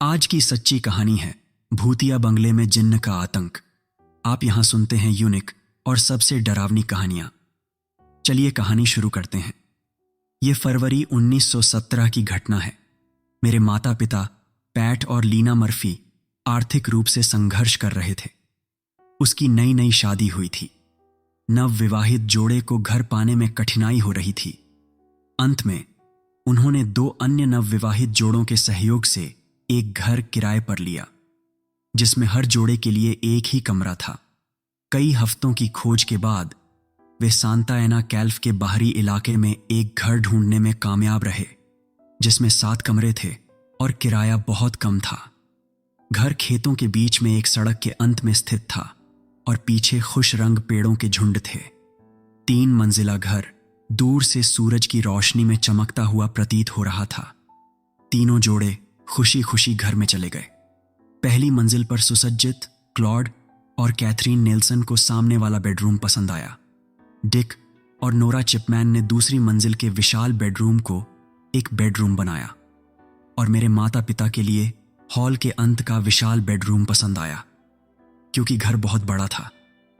आज की सच्ची कहानी है भूतिया बंगले में जिन्न का आतंक। आप यहां सुनते हैं यूनिक और सबसे डरावनी कहानियां। चलिए कहानी शुरू करते हैं। यह फरवरी 1917 की घटना है। मेरे माता पिता पैट और लीना मर्फी आर्थिक रूप से संघर्ष कर रहे थे। उसकी नई नई शादी हुई थी। नवविवाहित जोड़े को घर पाने में कठिनाई हो रही थी। अंत में उन्होंने 2 अन्य नवविवाहित जोड़ों के सहयोग से एक घर किराए पर लिया, जिसमें हर जोड़े के लिए एक ही कमरा था। कई हफ्तों की खोज के बाद वे सांता एना कैल्फ के बाहरी इलाके में एक घर ढूंढने में कामयाब रहे, जिसमें 7 कमरे थे और किराया बहुत कम था। घर खेतों के बीच में एक सड़क के अंत में स्थित था और पीछे खुश रंग पेड़ों के झुंड थे। 3 मंजिला घर दूर से सूरज की रोशनी में चमकता हुआ प्रतीत हो रहा था। तीनों जोड़े खुशी खुशी घर में चले गए। पहली मंजिल पर सुसज्जित क्लॉड और कैथरीन नेल्सन को सामने वाला बेडरूम पसंद आया। डिक और नोरा चिपमैन ने दूसरी मंजिल के विशाल बेडरूम को एक बेडरूम बनाया और मेरे माता पिता के लिए हॉल के अंत का विशाल बेडरूम पसंद आया। क्योंकि घर बहुत बड़ा था,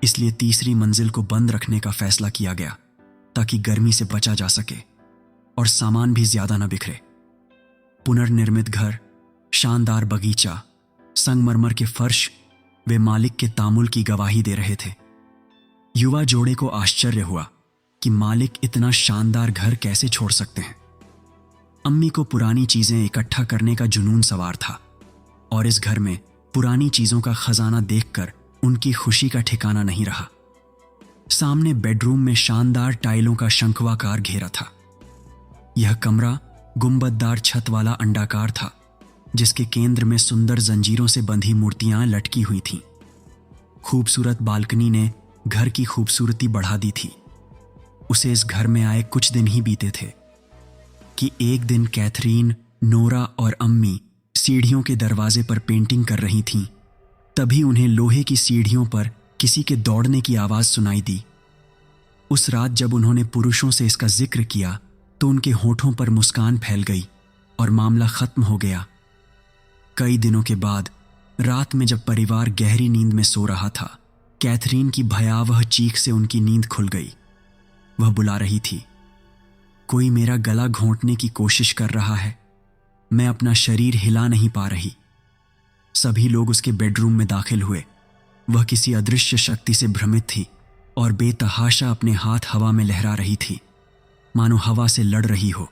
इसलिए तीसरी मंजिल को बंद रखने का फैसला किया गया ताकि गर्मी से बचा जा सके और सामान भी ज्यादा न बिखरे। पुनर्निर्मित घर, शानदार बगीचा, संगमरमर के फर्श वे मालिक के तामुल की गवाही दे रहे थे। युवा जोड़े को आश्चर्य हुआ कि मालिक इतना शानदार घर कैसे छोड़ सकते हैं। अम्मी को पुरानी चीजें इकट्ठा करने का जुनून सवार था और इस घर में पुरानी चीजों का खजाना देखकर उनकी खुशी का ठिकाना नहीं रहा। सामने बेडरूम में शानदार टाइलों का शंखवाकार घेरा था। यह कमरा गुंबददार छत वाला अंडाकार था, जिसके केंद्र में सुंदर जंजीरों से बंधी मूर्तियां लटकी हुई थीं। खूबसूरत बालकनी ने घर की खूबसूरती बढ़ा दी थी। उसे इस घर में आए कुछ दिन ही बीते थे कि एक दिन कैथरीन, नोरा और अम्मी सीढ़ियों के दरवाजे पर पेंटिंग कर रही थीं। तभी उन्हें लोहे की सीढ़ियों पर किसी के दौड़ने की आवाज सुनाई दी। उस रात जब उन्होंने पुरुषों से इसका जिक्र किया तो उनके होठों पर मुस्कान फैल गई और मामला खत्म हो गया। कई दिनों के बाद रात में जब परिवार गहरी नींद में सो रहा था, कैथरीन की भयावह चीख से उनकी नींद खुल गई। वह बुला रही थी, कोई मेरा गला घोंटने की कोशिश कर रहा है, मैं अपना शरीर हिला नहीं पा रही। सभी लोग उसके बेडरूम में दाखिल हुए। वह किसी अदृश्य शक्ति से भ्रमित थी और बेतहाशा अपने हाथ हवा में लहरा रही थी, मानो हवा से लड़ रही हो।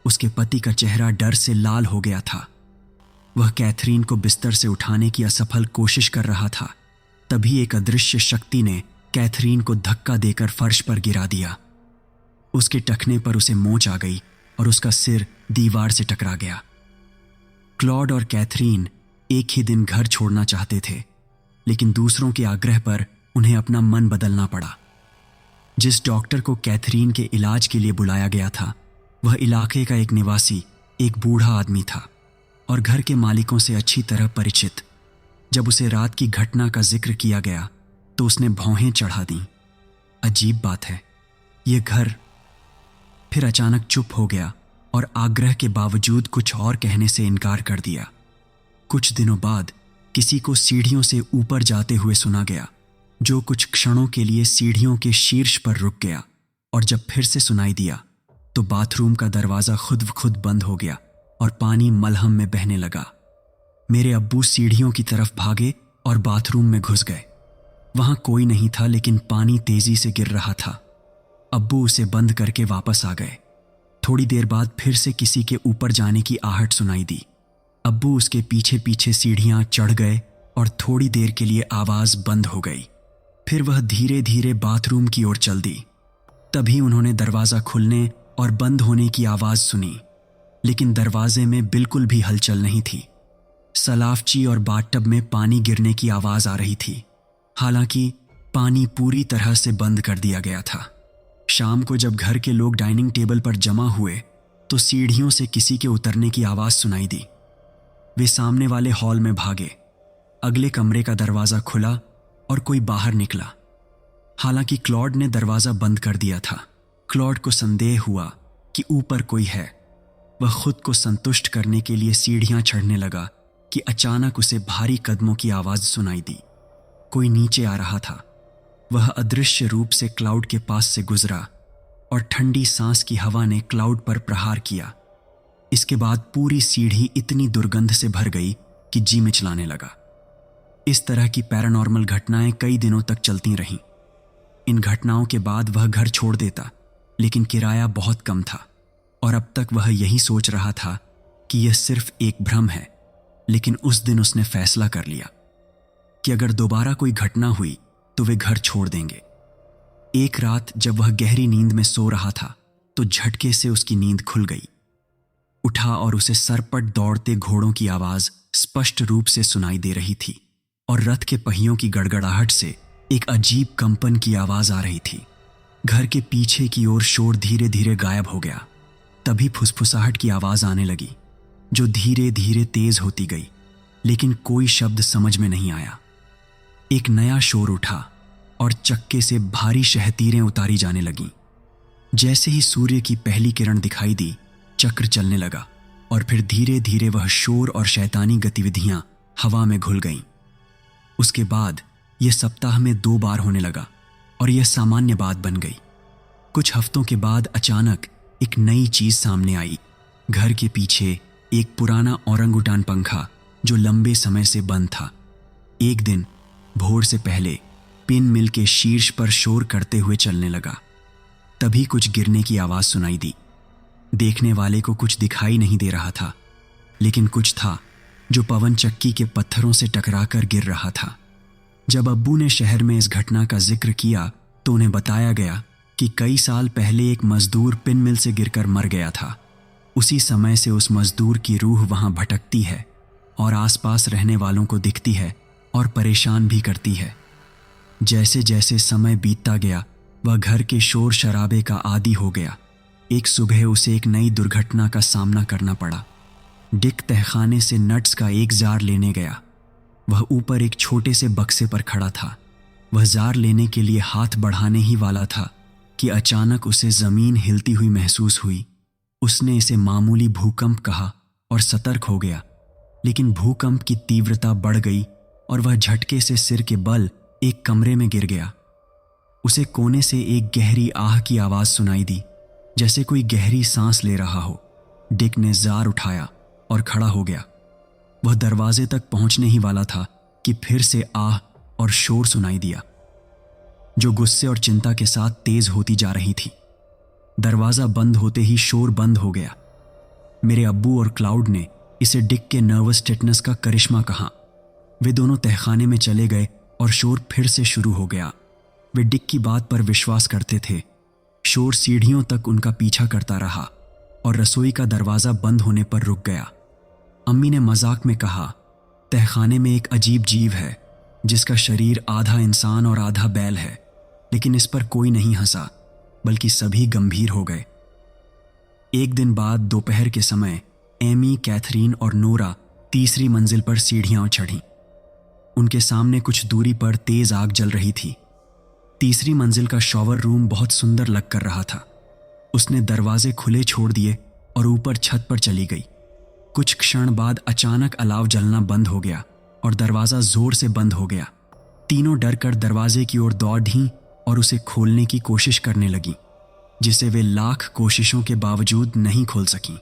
उसके पति का चेहरा डर से लाल हो गया था। वह कैथरीन को बिस्तर से उठाने की असफल कोशिश कर रहा था। तभी एक अदृश्य शक्ति ने कैथरीन को धक्का देकर फर्श पर गिरा दिया। उसके टखने पर उसे मोच आ गई और उसका सिर दीवार से टकरा गया। क्लॉड और कैथरीन एक ही दिन घर छोड़ना चाहते थे, लेकिन दूसरों के आग्रह पर उन्हें अपना मन बदलना पड़ा। जिस डॉक्टर को कैथरीन के इलाज के लिए बुलाया गया था, वह इलाके का एक निवासी, एक बूढ़ा आदमी था और घर के मालिकों से अच्छी तरह परिचित। जब उसे रात की घटना का जिक्र किया गया तो उसने भौहें चढ़ा दी। अजीब बात है, यह घर फिर अचानक चुप हो गया और आग्रह के बावजूद कुछ और कहने से इनकार कर दिया। कुछ दिनों बाद किसी को सीढ़ियों से ऊपर जाते हुए सुना गया, जो कुछ क्षणों के लिए सीढ़ियों के शीर्ष पर रुक गया और जब फिर से सुनाई दिया तो बाथरूम का दरवाजा खुद ब खुद बंद हो गया और पानी मलहम में बहने लगा। मेरे अब्बू सीढ़ियों की तरफ भागे और बाथरूम में घुस गए। वहां कोई नहीं था, लेकिन पानी तेजी से गिर रहा था। अब्बू उसे बंद करके वापस आ गए। थोड़ी देर बाद फिर से किसी के ऊपर जाने की आहट सुनाई दी। अब्बू उसके पीछे पीछे सीढ़ियां चढ़ गए और थोड़ी देर के लिए आवाज बंद हो गई। फिर वह धीरे धीरे बाथरूम की ओर चल दी। तभी उन्होंने दरवाजा खुलने और बंद होने की आवाज सुनी, लेकिन दरवाजे में बिल्कुल भी हलचल नहीं थी। सलाफची और बाथटब में पानी गिरने की आवाज आ रही थी, हालांकि पानी पूरी तरह से बंद कर दिया गया था। शाम को जब घर के लोग डाइनिंग टेबल पर जमा हुए तो सीढ़ियों से किसी के उतरने की आवाज सुनाई दी। वे सामने वाले हॉल में भागे। अगले कमरे का दरवाजा खुला और कोई बाहर निकला। हालांकि क्लॉड ने दरवाजा बंद कर दिया था। क्लॉड को संदेह हुआ कि ऊपर कोई है। वह खुद को संतुष्ट करने के लिए सीढ़ियां चढ़ने लगा कि अचानक उसे भारी कदमों की आवाज सुनाई दी। कोई नीचे आ रहा था। वह अदृश्य रूप से क्लाउड के पास से गुजरा और ठंडी सांस की हवा ने क्लाउड पर प्रहार किया। इसके बाद पूरी सीढ़ी इतनी दुर्गंध से भर गई कि जी मिचलाने लगा। इस तरह की पैरानॉर्मल घटनाएं कई दिनों तक चलती रहीं। इन घटनाओं के बाद वह घर छोड़ देता, लेकिन किराया बहुत कम था और अब तक वह यही सोच रहा था कि यह सिर्फ एक भ्रम है। लेकिन उस दिन उसने फैसला कर लिया कि अगर दोबारा कोई घटना हुई तो वे घर छोड़ देंगे। एक रात जब वह गहरी नींद में सो रहा था तो झटके से उसकी नींद खुल गई। उठा और उसे सरपट दौड़ते घोड़ों की आवाज स्पष्ट रूप से सुनाई दे रही थी और रथ के पहियों की गड़गड़ाहट से एक अजीब कंपन की आवाज आ रही थी। घर के पीछे की ओर शोर धीरे धीरे गायब हो गया। तभी फुसफुसाहट की आवाज आने लगी, जो धीरे धीरे तेज होती गई, लेकिन कोई शब्द समझ में नहीं आया। एक नया शोर उठा और चक्के से भारी शहतीरें उतारी जाने लगीं। जैसे ही सूर्य की पहली किरण दिखाई दी, चक्र चलने लगा और फिर धीरे धीरे वह शोर और शैतानी गतिविधियां हवा में घुल गईं। उसके बाद यह सप्ताह में 2 बार होने लगा और यह सामान्य बात बन गई। कुछ हफ्तों के बाद अचानक एक नई चीज सामने आई। घर के पीछे एक पुराना औरंगुटान पंखा जो लंबे समय से बंद था, एक दिन भोर से पहले पिन मिल के शीर्ष पर शोर करते हुए चलने लगा। तभी कुछ गिरने की आवाज सुनाई दी। देखने वाले को कुछ दिखाई नहीं दे रहा था, लेकिन कुछ था जो पवन चक्की के पत्थरों से टकराकर गिर रहा था। जब अब्बू ने शहर में इस घटना का जिक्र किया तो उन्हें बताया गया कि कई साल पहले एक मजदूर पिन मिल से गिरकर मर गया था। उसी समय से उस मजदूर की रूह वहां भटकती है और आसपास रहने वालों को दिखती है और परेशान भी करती है। जैसे जैसे समय बीतता गया, वह घर के शोर शराबे का आदी हो गया। एक सुबह उसे एक नई दुर्घटना का सामना करना पड़ा। डिक तहखाने से नट्स का एक जार लेने गया। वह ऊपर एक छोटे से बक्से पर खड़ा था। वह जार लेने के लिए हाथ बढ़ाने ही वाला था कि अचानक उसे जमीन हिलती हुई महसूस हुई। उसने इसे मामूली भूकंप कहा और सतर्क हो गया, लेकिन भूकंप की तीव्रता बढ़ गई और वह झटके से सिर के बल एक कमरे में गिर गया। उसे कोने से एक गहरी आह की आवाज सुनाई दी, जैसे कोई गहरी सांस ले रहा हो। डिक ने जार उठाया और खड़ा हो गया। वह दरवाजे तक पहुंचने ही वाला था कि फिर से आह और शोर सुनाई दिया, जो गुस्से और चिंता के साथ तेज होती जा रही थी। दरवाजा बंद होते ही शोर बंद हो गया। मेरे अब्बू और क्लाउड ने इसे डिक के नर्वस टिटनेस का करिश्मा कहा। वे दोनों तहखाने में चले गए और शोर फिर से शुरू हो गया। वे डिक की बात पर विश्वास करते थे। शोर सीढ़ियों तक उनका पीछा करता रहा और रसोई का दरवाजा बंद होने पर रुक गया। अम्मी ने मजाक में कहा, तहखाने में एक अजीब जीव है जिसका शरीर आधा इंसान और आधा बैल है। लेकिन इस पर कोई नहीं हंसा, बल्कि सभी गंभीर हो गए। एक दिन बाद दोपहर के समय एमी, कैथरीन और नोरा तीसरी मंजिल पर सीढ़ियां चढ़ीं। उनके सामने कुछ दूरी पर तेज आग जल रही थी। तीसरी मंजिल का शॉवर रूम बहुत सुंदर लग कर रहा था। उसने दरवाजे खुले छोड़ दिए और ऊपर छत पर चली गई। कुछ क्षण बाद अचानक अलाव जलना बंद हो गया और दरवाजा जोर से बंद हो गया। तीनों डरकर दरवाजे की ओर दौड़ीं और उसे खोलने की कोशिश करने लगी, जिसे वे लाख कोशिशों के बावजूद नहीं खोल सकीं।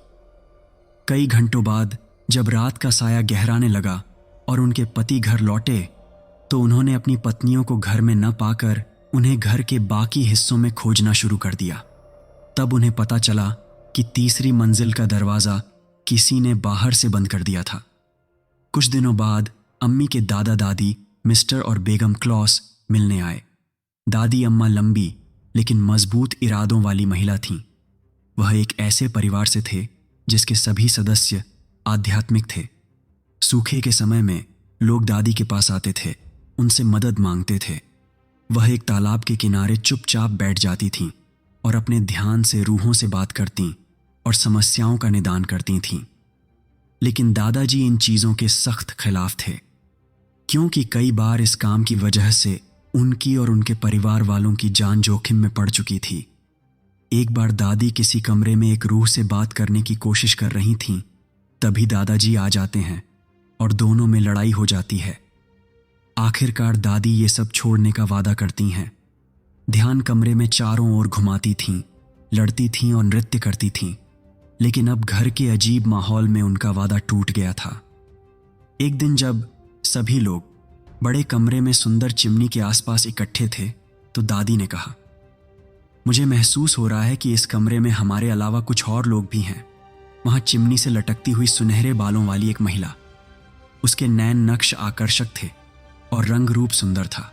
कई घंटों बाद जब रात का साया गहराने लगा और उनके पति घर लौटे, तो उन्होंने अपनी पत्नियों को घर में न पाकर उन्हें घर के बाकी हिस्सों में खोजना शुरू कर दिया। तब उन्हें पता चला कि तीसरी मंजिल का दरवाजा किसी ने बाहर से बंद कर दिया था। कुछ दिनों बाद अम्मी के दादा दादी मिस्टर और बेगम क्लॉस मिलने आए। दादी अम्मा लंबी लेकिन मजबूत इरादों वाली महिला थीं। वह एक ऐसे परिवार से थे जिसके सभी सदस्य आध्यात्मिक थे। सूखे के समय में लोग दादी के पास आते थे, उनसे मदद मांगते थे। वह एक तालाब के किनारे चुपचाप बैठ जाती थीं और अपने ध्यान से रूहों से बात करतीं और समस्याओं का निदान करती थीं। लेकिन दादाजी इन चीज़ों के सख्त खिलाफ थे, क्योंकि कई बार इस काम की वजह से उनकी और उनके परिवार वालों की जान जोखिम में पड़ चुकी थी। एक बार दादी किसी कमरे में एक रूह से बात करने की कोशिश कर रही थीं। तभी दादाजी आ जाते हैं और दोनों में लड़ाई हो जाती है। आखिरकार दादी ये सब छोड़ने का वादा करती हैं। ध्यान कमरे में चारों ओर घुमाती थीं, लड़ती थीं और नृत्य करती थीं, लेकिन अब घर के अजीब माहौल में उनका वादा टूट गया था। एक दिन जब सभी लोग बड़े कमरे में सुंदर चिमनी के आसपास इकट्ठे थे तो दादी ने कहा, मुझे महसूस हो रहा है कि इस कमरे में हमारे अलावा कुछ और लोग भी हैं। वहां चिमनी से लटकती हुई सुनहरे बालों वाली एक महिला, उसके नैन नक्श आकर्षक थे और रंग रूप सुंदर था।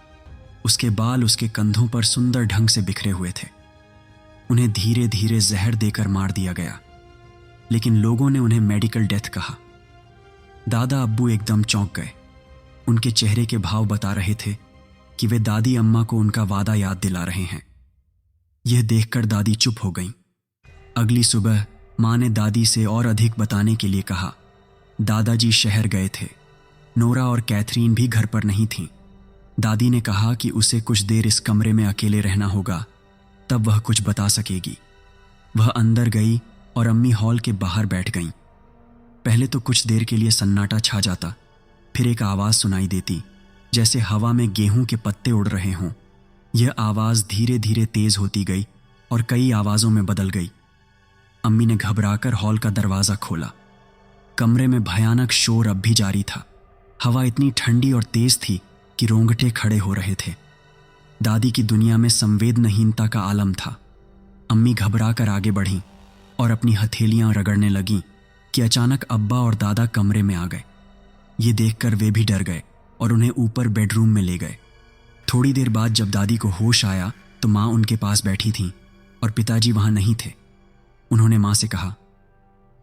उसके बाल उसके कंधों पर सुंदर ढंग से बिखरे हुए थे। उन्हें धीरे धीरे जहर देकर मार दिया गया, लेकिन लोगों ने उन्हें मेडिकल डेथ कहा। दादा अब्बू एकदम चौंक गए। उनके चेहरे के भाव बता रहे थे कि वे दादी अम्मा को उनका वादा याद दिला रहे हैं। यह देखकर दादी चुप हो गईं। अगली सुबह माँ ने दादी से और अधिक बताने के लिए कहा। दादाजी शहर गए थे। नोरा और कैथरीन भी घर पर नहीं थीं। दादी ने कहा कि उसे कुछ देर इस कमरे में अकेले रहना होगा, तब वह कुछ बता सकेगी। वह अंदर गई और अम्मी हॉल के बाहर बैठ गईं। पहले तो कुछ देर के लिए सन्नाटा छा जाता, फिर एक आवाज़ सुनाई देती, जैसे हवा में गेहूं के पत्ते उड़ रहे हों। यह आवाज़ धीरे धीरे तेज होती गई और कई आवाज़ों में बदल गई। अम्मी ने घबराकर हॉल का दरवाज़ा खोला। कमरे में भयानक शोर अब भी जारी था। हवा इतनी ठंडी और तेज थी कि रोंगटे खड़े हो रहे थे। दादी की दुनिया में संवेदनहीनता का आलम था। अम्मी घबराकर आगे बढ़ीं और अपनी हथेलियां रगड़ने लगीं कि अचानक अब्बा और दादा कमरे में आ गए। ये देखकर वे भी डर गए और उन्हें ऊपर बेडरूम में ले गए। थोड़ी देर बाद जब दादी को होश आया तो माँ उनके पास बैठी थीं और पिताजी वहाँ नहीं थे। उन्होंने माँ से कहा,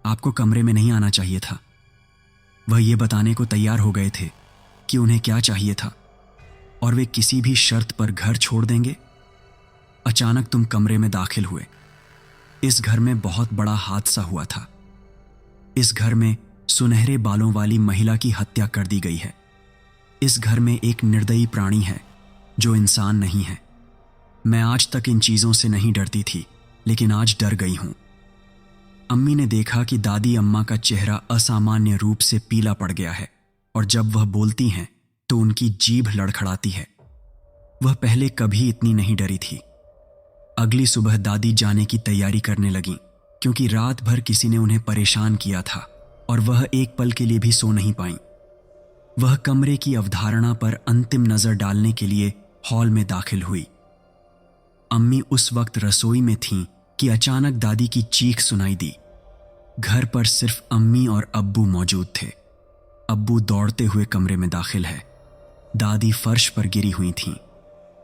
आपको कमरे में नहीं आना चाहिए था। वह ये बताने को तैयार हो गए थे कि उन्हें क्या चाहिए था और वे किसी भी शर्त पर घर छोड़ देंगे। अचानक तुम कमरे में दाखिल हुए। इस घर में बहुत बड़ा हादसा हुआ था। इस घर में सुनहरे बालों वाली महिला की हत्या कर दी गई है। इस घर में एक निर्दयी प्राणी है जो इंसान नहीं है। मैं आज तक इन चीज़ों से नहीं डरती थी, लेकिन आज डर गई हूं। अम्मी ने देखा कि दादी अम्मा का चेहरा असामान्य रूप से पीला पड़ गया है और जब वह बोलती हैं तो उनकी जीभ लड़खड़ाती है। वह पहले कभी इतनी नहीं डरी थी। अगली सुबह दादी जाने की तैयारी करने लगीं, क्योंकि रात भर किसी ने उन्हें परेशान किया था और वह एक पल के लिए भी सो नहीं पाईं। वह कमरे की अवधारणा पर अंतिम नजर डालने के लिए हॉल में दाखिल हुई। अम्मी उस वक्त रसोई में थीं कि अचानक दादी की चीख सुनाई दी। घर पर सिर्फ अम्मी और अब्बू मौजूद थे। अब्बू दौड़ते हुए कमरे में दाखिल है। दादी फर्श पर गिरी हुई थीं।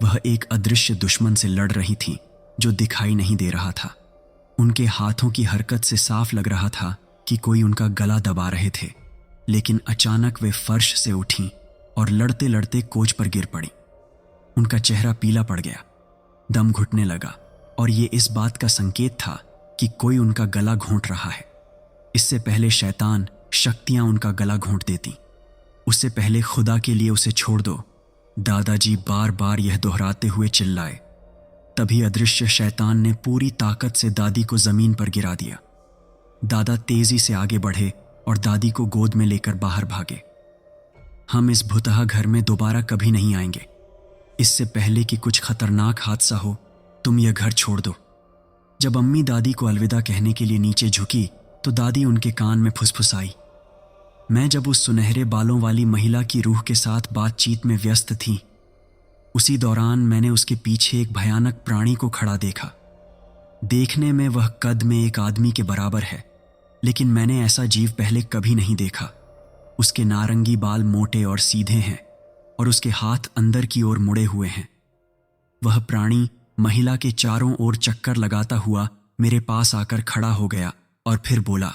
वह एक अदृश्य दुश्मन से लड़ रही थीं जो दिखाई नहीं दे रहा था। उनके हाथों की हरकत से साफ लग रहा था कि कोई उनका गला दबा रहे थे, लेकिन अचानक वे फर्श से उठीं और लड़ते लड़ते कोच पर गिर पड़ी। उनका चेहरा पीला पड़ गया, दम घुटने लगा और ये इस बात का संकेत था कि कोई उनका गला घोंट रहा है। इससे पहले शैतान शक्तियां उनका गला घोंट देती, उससे पहले खुदा के लिए उसे छोड़ दो। दादाजी बार बार यह दोहराते हुए चिल्लाए। तभी अदृश्य शैतान ने पूरी ताकत से दादी को जमीन पर गिरा दिया। दादा तेजी से आगे बढ़े और दादी को गोद में लेकर बाहर भागे। हम इस भुतहा घर में दोबारा कभी नहीं आएंगे। इससे पहले कि कुछ खतरनाक हादसा हो, तुम यह घर छोड़ दो। जब अम्मी दादी को अलविदा कहने के लिए नीचे झुकी तो दादी उनके कान में फुसफुसाई। मैं जब उस सुनहरे बालों वाली महिला की रूह के साथ बातचीत में व्यस्त थी, उसी दौरान मैंने उसके पीछे एक भयानक प्राणी को खड़ा देखा। देखने में वह कद में एक आदमी के बराबर है, लेकिन मैंने ऐसा जीव पहले कभी नहीं देखा। उसके नारंगी बाल मोटे और सीधे हैं और उसके हाथ अंदर की ओर मुड़े हुए हैं। वह प्राणी महिला के चारों ओर चक्कर लगाता हुआ मेरे पास आकर खड़ा हो गया और फिर बोला,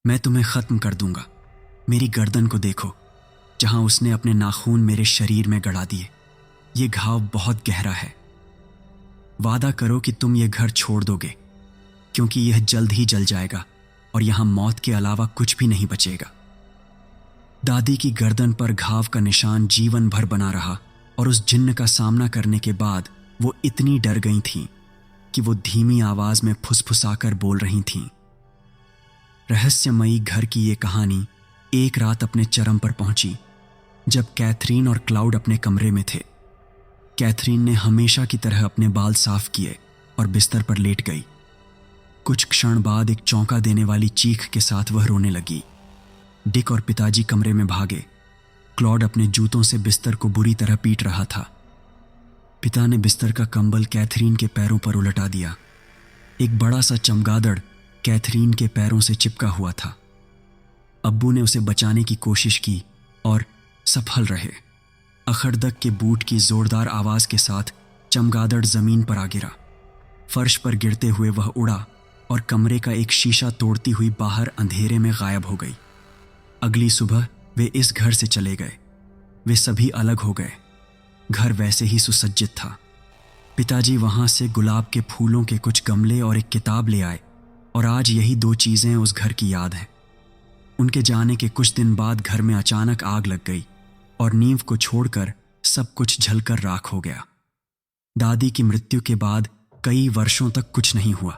मैं तुम्हें खत्म कर दूंगा। मेरी गर्दन को देखो, जहां उसने अपने नाखून मेरे शरीर में गड़ा दिए। ये घाव बहुत गहरा है। वादा करो कि तुम ये घर छोड़ दोगे, क्योंकि यह जल्द ही जल जाएगा और यहां मौत के अलावा कुछ भी नहीं बचेगा। दादी की गर्दन पर घाव का निशान जीवन भर बना रहा और उस जिन्न का सामना करने के बाद वो इतनी डर गई थीं कि वो धीमी आवाज में फुसफुसाकर बोल रही थीं। रहस्यमयी घर की ये कहानी एक रात अपने चरम पर पहुंची जब कैथरीन और क्लाउड अपने कमरे में थे। कैथरीन ने हमेशा की तरह अपने बाल साफ किए और बिस्तर पर लेट गई। कुछ क्षण बाद एक चौंका देने वाली चीख के साथ वह रोने लगी। डिक और पिताजी कमरे में भागे। क्लॉड अपने जूतों से बिस्तर को बुरी तरह पीट रहा था। पिता ने बिस्तर का कंबल कैथरीन के पैरों पर उलटा दिया। एक बड़ा सा चमगादड़ कैथरीन के पैरों से चिपका हुआ था। अब्बू ने उसे बचाने की कोशिश की और सफल रहे। अखड़दक के बूट की जोरदार आवाज के साथ चमगादड़ जमीन पर आ गिरा। फर्श पर गिरते हुए वह उड़ा और कमरे का एक शीशा तोड़ती हुई बाहर अंधेरे में गायब हो गई। अगली सुबह वे इस घर से चले गए। वे सभी अलग हो गए। घर वैसे ही सुसज्जित था। पिताजी वहां से गुलाब के फूलों के कुछ गमले और एक किताब ले आए और आज यही 2 चीजें उस घर की याद हैं। उनके जाने के कुछ दिन बाद घर में अचानक आग लग गई और नींव को छोड़कर सब कुछ जलकर राख हो गया। दादी की मृत्यु के बाद कई वर्षों तक कुछ नहीं हुआ।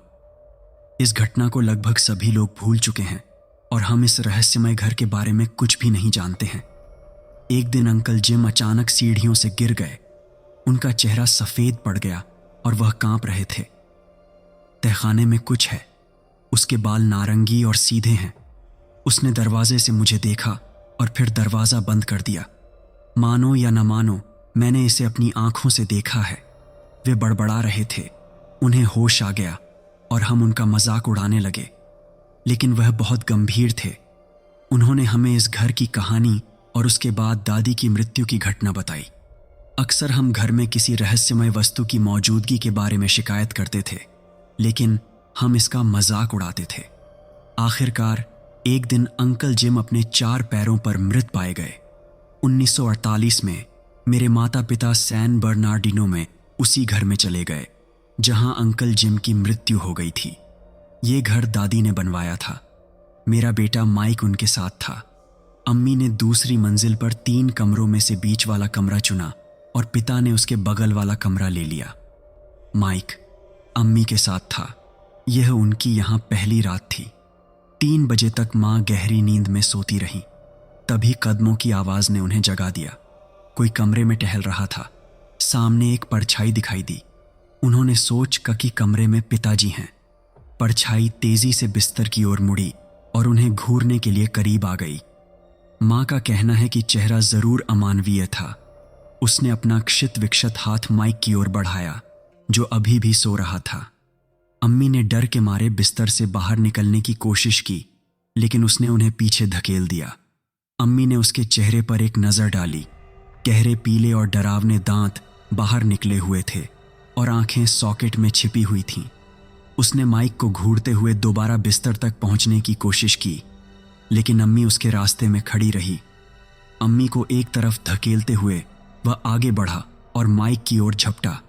इस घटना को लगभग सभी लोग भूल चुके हैं और हम इस रहस्यमय घर के बारे में कुछ भी नहीं जानते हैं। एक दिन अंकल जिम अचानक सीढ़ियों से गिर गए। उनका चेहरा सफेद पड़ गया और वह कांप रहे थे। तहखाने में कुछ है। उसके बाल नारंगी और सीधे हैं। उसने दरवाजे से मुझे देखा और फिर दरवाजा बंद कर दिया। मानो या न मानो, मैंने इसे अपनी आंखों से देखा है। वे बड़बड़ा रहे थे। उन्हें होश आ गया और हम उनका मजाक उड़ाने लगे, लेकिन वह बहुत गंभीर थे। उन्होंने हमें इस घर की कहानी और उसके बाद दादी की मृत्यु की घटना बताई। अक्सर हम घर में किसी रहस्यमय वस्तु की मौजूदगी के बारे में शिकायत करते थे, लेकिन हम इसका मजाक उड़ाते थे। आखिरकार एक दिन अंकल जिम अपने 4 पैरों पर मृत पाए गए। 1948 में मेरे माता पिता सैन बर्नार्डिनो में उसी घर में चले गए जहां अंकल जिम की मृत्यु हो गई थी। ये घर दादी ने बनवाया था। मेरा बेटा माइक उनके साथ था। अम्मी ने दूसरी मंजिल पर 3 कमरों में से बीच वाला कमरा चुना और पिता ने उसके बगल वाला कमरा ले लिया। माइक अम्मी के साथ था। यह उनकी यहां पहली रात थी। 3 बजे तक मां गहरी नींद में सोती रहीं। तभी कदमों की आवाज ने उन्हें जगा दिया। कोई कमरे में टहल रहा था। सामने एक परछाई दिखाई दी। उन्होंने सोचा कि कमरे में पिताजी हैं। परछाई तेजी से बिस्तर की ओर मुड़ी और उन्हें घूरने के लिए करीब आ गई। मां का कहना है कि चेहरा जरूर अमानवीय था। उसने अपना क्षित विक्षत हाथ माइक की ओर बढ़ाया, जो अभी भी सो रहा था। अम्मी ने डर के मारे बिस्तर से बाहर निकलने की कोशिश की, लेकिन उसने उन्हें पीछे धकेल दिया। अम्मी ने उसके चेहरे पर एक नजर डाली। गहरे पीले और डरावने दांत बाहर निकले हुए थे और आंखें सॉकेट में छिपी हुई थीं। उसने माइक को घूरते हुए दोबारा बिस्तर तक पहुंचने की कोशिश की, लेकिन अम्मी उसके रास्ते में खड़ी रही। अम्मी को एक तरफ धकेलते हुए वह आगे बढ़ा और माइक की ओर झपटा,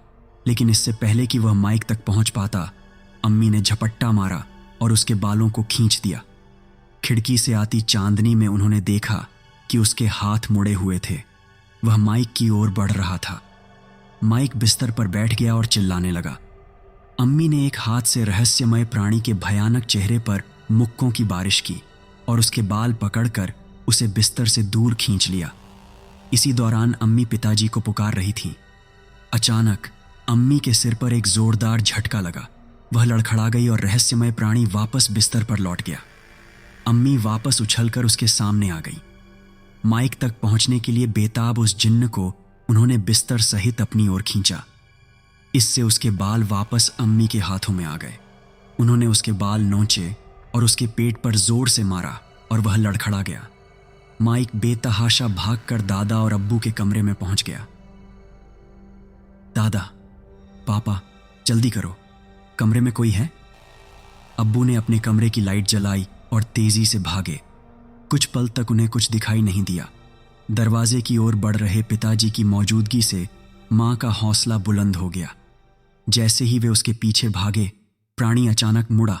लेकिन इससे पहले कि वह माइक तक पहुंच पाता, अम्मी ने झपट्टा मारा और उसके बालों को खींच दिया। खिड़की से आती चांदनी में उन्होंने देखा कि उसके हाथ मुड़े हुए थे। वह माइक की ओर बढ़ रहा था। माइक बिस्तर पर बैठ गया और चिल्लाने लगा। अम्मी ने एक हाथ से रहस्यमय प्राणी के भयानक चेहरे पर मुक्कों की बारिश की और उसके बाल पकड़कर उसे बिस्तर से दूर खींच लिया। इसी दौरान अम्मी पिताजी को पुकार रही थीं। अचानक अम्मी के सिर पर एक जोरदार झटका लगा। वह लड़खड़ा गई और रहस्यमय प्राणी वापस बिस्तर पर लौट गया। अम्मी वापस उछलकर उसके सामने आ गई। माइक तक पहुंचने के लिए बेताब उस जिन्न को उन्होंने बिस्तर सहित अपनी ओर खींचा। इससे उसके बाल वापस अम्मी के हाथों में आ गए। उन्होंने उसके बाल नोचे और उसके पेट पर जोर से मारा और वह लड़खड़ा गया। माइक बेतहाशा भागकर दादा और अब्बू के कमरे में पहुंच गया। दादा, पापा, जल्दी करो, कमरे में कोई है? अब्बू ने अपने कमरे की लाइट जलाई और तेजी से भागे। कुछ पल तक उन्हें कुछ दिखाई नहीं दिया। दरवाजे की ओर बढ़ रहे पिताजी की मौजूदगी से मां का हौसला बुलंद हो गया। जैसे ही वे उसके पीछे भागे, प्राणी अचानक मुड़ा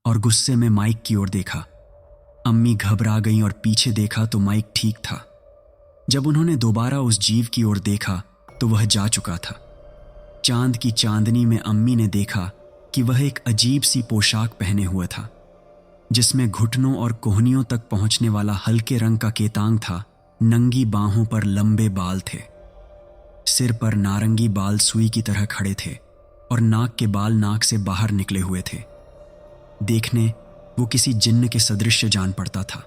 और गुस्से में माइक की ओर देखा। अम्मी घबरा गईं और पीछे देखा तो माइक ठीक था। जब उन्होंने दोबारा उस जीव की ओर देखा तो वह जा चुका था। चांद की चांदनी में अम्मी ने देखा कि वह एक अजीब सी पोशाक पहने हुए था। जिसमें घुटनों और कोहनियों तक पहुंचने वाला हल्के रंग का केतांग था। नंगी बाहों पर लंबे बाल थे। सिर पर नारंगी बाल सुई की तरह खड़े थे और नाक के बाल नाक से बाहर निकले हुए थे। देखने वो किसी जिन्न के सदृश जान पड़ता था।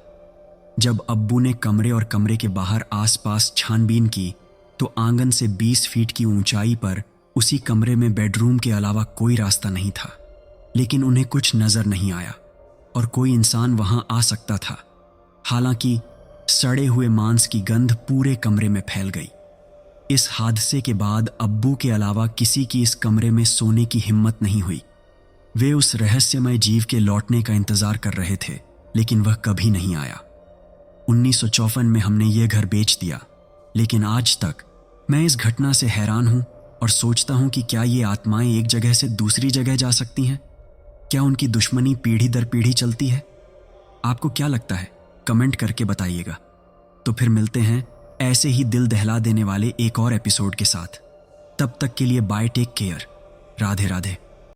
जब अब्बू ने कमरे और कमरे के बाहर आसपास छानबीन की तो आंगन से 20 फीट की ऊंचाई पर उसी कमरे में बेडरूम के अलावा कोई रास्ता नहीं था। लेकिन उन्हें कुछ नजर नहीं आया और कोई इंसान वहां आ सकता था। हालांकि सड़े हुए मांस की गंध पूरे कमरे में फैल गई। इस हादसे के बाद अब्बू के अलावा किसी की इस कमरे में सोने की हिम्मत नहीं हुई। वे उस रहस्यमय जीव के लौटने का इंतजार कर रहे थे, लेकिन वह कभी नहीं आया। 1954 में हमने ये घर बेच दिया, लेकिन आज तक मैं इस घटना से हैरान हूं और सोचता हूं कि क्या ये आत्माएं एक जगह से दूसरी जगह जा सकती हैं? क्या उनकी दुश्मनी पीढ़ी दर पीढ़ी चलती है? आपको क्या लगता है? कमेंट करके बताइएगा। तो फिर मिलते हैं ऐसे ही दिल दहला देने वाले एक और एपिसोड के साथ। तब तक के लिए bye, take care, Radhe Radhe.